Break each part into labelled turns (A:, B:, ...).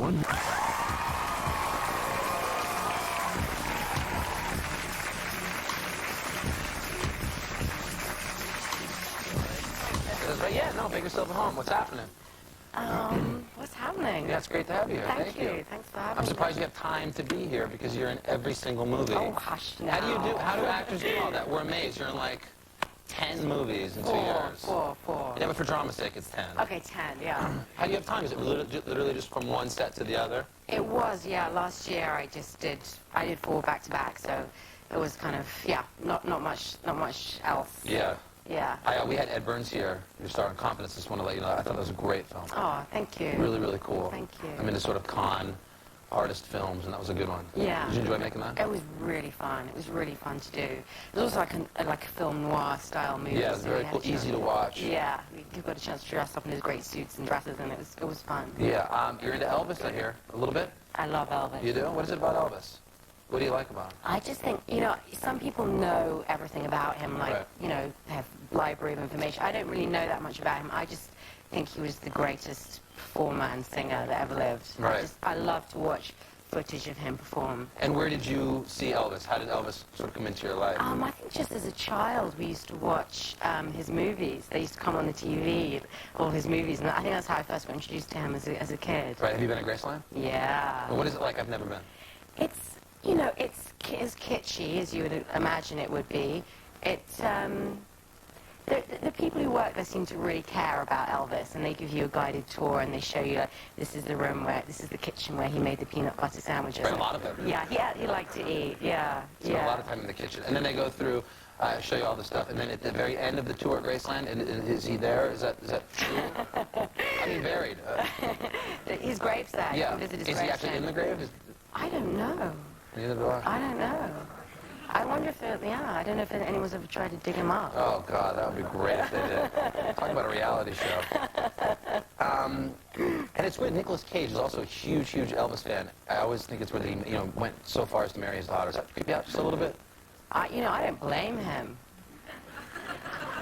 A: one. But yeah, no, make yourself at home. What's happening?
B: What's happening?
A: Yeah, it's great to have you here.
B: Thank you. Thanks for having me.
A: I'm surprised you have time to be here because you're in every single movie.
B: Oh, hush now.
A: How do actors do all that? We're amazed. You're in like 10 movies in 2 years.
B: Four.
A: Yeah, but for drama's sake, it's 10.
B: Okay, 10, yeah.
A: How do you have time? Is it literally just from one set to the other?
B: It was, yeah. Last year I did 4 back-to-back, so it was kind of, yeah, not much else.
A: Yeah.
B: Yeah.
A: We had Ed Burns here, who starred in Confidence. Just want to let you know, I thought that was a great film.
B: Oh, thank you.
A: Really, really cool.
B: Thank you.
A: I'm into sort of con artist films, and that was a good one.
B: Yeah.
A: Did you enjoy making that?
B: It was really fun. It was really fun to do. It was also like a film noir style movie.
A: Yeah, it was
B: so
A: very cool, easy to watch.
B: Yeah, we got a chance to dress up in his great suits and dresses, and it was fun.
A: Yeah, you're into Elvis, I hear, a little bit?
B: I love Elvis.
A: You do? What is it about Elvis? What do you like about him?
B: I just think, some people know everything about him, like,
A: Right.
B: They have library of information. I don't really know that much about him. I just think he was the greatest performer and singer that ever lived.
A: Right.
B: I love to watch footage of him perform.
A: And where did you see Elvis? How did Elvis sort of come into your life?
B: I think just as a child we used to watch his movies. They used to come on the TV, all his movies, and I think that's how I first got introduced to him as a kid.
A: Right, have you been at Graceland?
B: Yeah.
A: Well, what is it like? I've never been.
B: It's, it's as kitschy as you would imagine it would be. It's, the people who work there seem to really care about Elvis, and they give you a guided tour, and they show you, this is the kitchen where he made the peanut butter sandwiches.
A: Right, a lot of it.
B: Yeah, he liked to eat, yeah.
A: Spent a lot of time in the kitchen. And then they go through, show you all the stuff, and then at the very end of the tour at Graceland, is he there? Is that true? I mean, buried.
B: His grave's there.
A: Yeah.
B: You can visit his
A: Is he actually in the grave?
B: I don't know.
A: Neither do I.
B: I don't know. I wonder if, I don't know if anyone's ever tried to dig him up.
A: Oh, God, that would be great if they did. Talk about a reality show. And it's weird, Nicolas Cage is also a huge, huge Elvis fan. I always think it's weird that he, went so far as to marry his daughter. Does that creep you out just a little bit?
B: I don't blame him.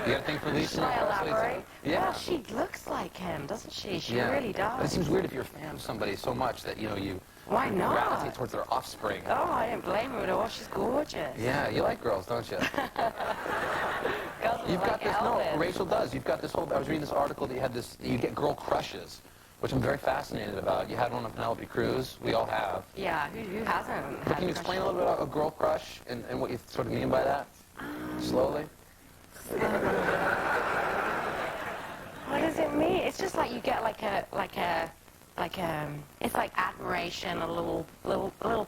A: You got a thing for Lisa?
B: Should I elaborate?
A: Yeah.
B: Well, she looks like him, doesn't she? She
A: Yeah.
B: really does.
A: But it seems weird if you're a fan of somebody so much that, you
B: Why not?
A: gravitate towards their offspring.
B: Oh, I don't blame her at all. She's gorgeous.
A: Yeah, you like girls, don't you?
B: Girls
A: You've
B: like
A: got this,
B: Elvis.
A: no, Rachel does. You've got this whole, I was reading this article that you get girl crushes, which I'm very fascinated about. You had one of Penelope Cruz. We all have.
B: Yeah, who hasn't?
A: But can you explain a little bit about a girl crush and what you sort of mean by that? Slowly?
B: What does it mean? It's just like you get it's like admiration, a little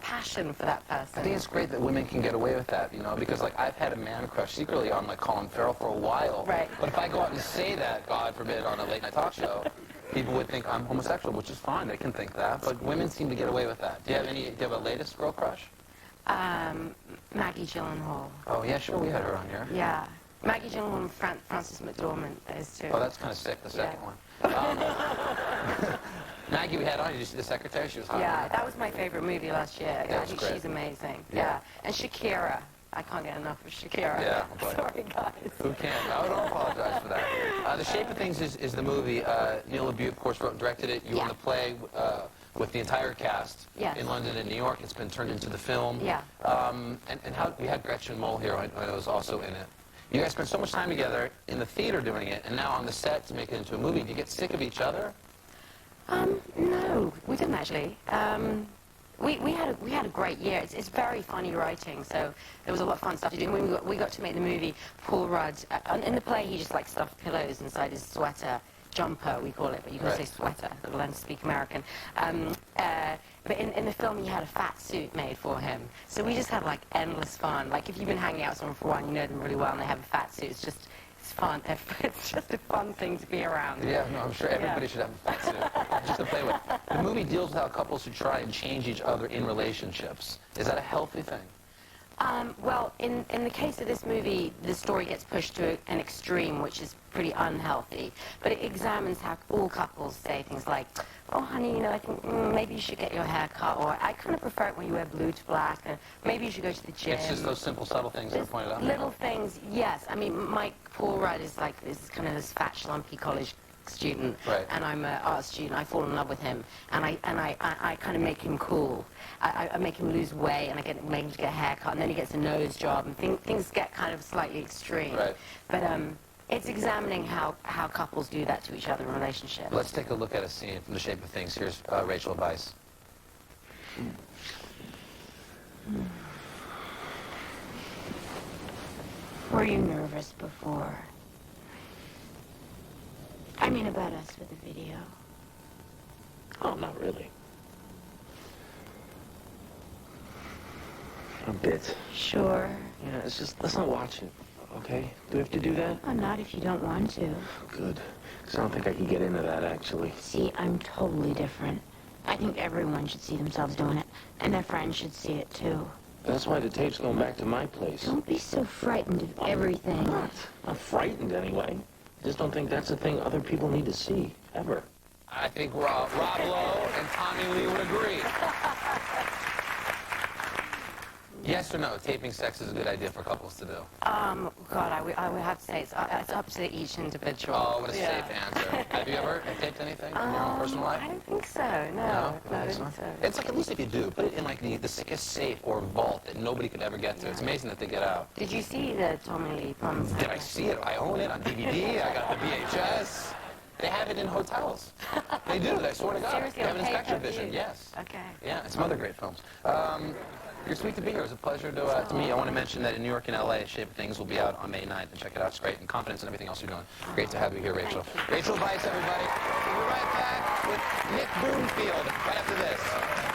B: passion for that person.
A: I think it's great that women can get away with that, because I've had a man crush secretly on Colin Farrell for a while.
B: Right.
A: But if I go out and say that, God forbid, on a late night talk show, people would think I'm homosexual, which is fine. They can think that. But women seem to get away with that. Do you have a latest girl crush?
B: Maggie Gyllenhaal.
A: Oh, yeah, sure. We had her on here.
B: Yeah. Maggie Gyllenhaal and Frances McDormand, those two.
A: Oh, that's kind of sick, the second one. Maggie, we had on. Did you see the secretary? She was hot.
B: Yeah, that was my favorite movie last year.
A: Yeah,
B: I think
A: great.
B: she's amazing.
A: Yeah.
B: And Shakira. I can't get enough of Shakira.
A: Yeah, boy.
B: Sorry, guys.
A: Who can't? I don't apologize for that. The Shape of Things is the movie. Neil LaBute, of course, wrote and directed it. You were in the play with the entire cast in London and New York. It's been turned into the film.
B: Yeah.
A: And how we had Gretchen Mol here, I was also in it. You guys spent so much time together in the theater doing it, and now on the set to make it into a movie. Do you get sick of each other?
B: No, we didn't actually. We had a great year. It's very funny writing, so there was a lot of fun stuff to do. When we got to make the movie, Paul Rudd, in the play he just stuffed pillows inside his sweater. Jumper, we call it, but you can say sweater. It'll learn to speak American. But in the film, he had a fat suit made for him. So we just had endless fun. If you've been hanging out with someone for a while, and you know them really well, and they have a fat suit, it's fun. It's just a fun thing to be around.
A: Yeah, no, I'm sure everybody should have a fat suit just to play with. The movie deals with how couples should try and change each other in relationships. Is that a healthy thing?
B: Well, in the case of this movie, the story gets pushed to an extreme, which is pretty unhealthy. But it examines how all couples say things like, oh, honey, I think maybe you should get your hair cut, or I kind of prefer it when you wear blue to black, and maybe you should go to the gym.
A: It's just those simple, subtle things that are pointed out.
B: Little things, yes. I mean, Paul Rudd is this kind of this fat, schlumpy college student,
A: Right.
B: and I'm an art student. I fall in love with him, and I kind of make him cool. I make him lose weight, and make him get a haircut, and then he gets a nose job, and things get kind of slightly extreme.
A: Right.
B: But it's examining how couples do that to each other in relationships.
A: Let's take a look at a scene from The Shape of Things. Here's Rachel Weisz.
B: Were you nervous before? I mean about us with the video.
C: Oh, not really. A bit.
B: Sure.
C: Yeah, it's just, let's not watch it, okay? Do we have to do that?
B: Oh, not if you don't want to.
C: Good. Because I don't think I can get into that, actually.
B: See, I'm totally different. I think everyone should see themselves doing it, and their friends should see it too.
C: That's why the tape's going back to my place.
B: Don't be so frightened of everything.
C: I'm not frightened, anyway. I just don't think that's a thing other people need to see, ever.
A: I think Rob Lowe and Tommy Lee would agree. Yes or no, taping sex is a good idea for couples to do?
B: God, I would have to say it's up to each individual.
A: Oh, what a safe answer. Have you ever taped anything in your own personal life?
B: I don't think so, no.
A: No?
B: I
A: Okay,
B: don't think so.
A: It's like, at least if you do, put it in like the sickest safe or vault that nobody could ever get to. It's amazing that they get out.
B: Did you see the Tommy Lee Plums?
A: Did I see it? I own it on DVD. I got the VHS. They have it in hotels. They do. I swear to God.
B: Seriously,
A: They have an
B: on
A: inspection
B: pay-per-view?
A: vision. Yes.
B: Okay.
A: Yeah, and some other great films. You're sweet to be here. It was a pleasure to meet you. I want to mention that in New York and LA, Shape of Things will be out on May 9th, and check it out. It's great, and confidence in everything else you're doing. Great to have you here, Rachel.
B: Thank you.
A: Rachel Weisz, everybody. We'll be right back with Nick Broomfield right after this.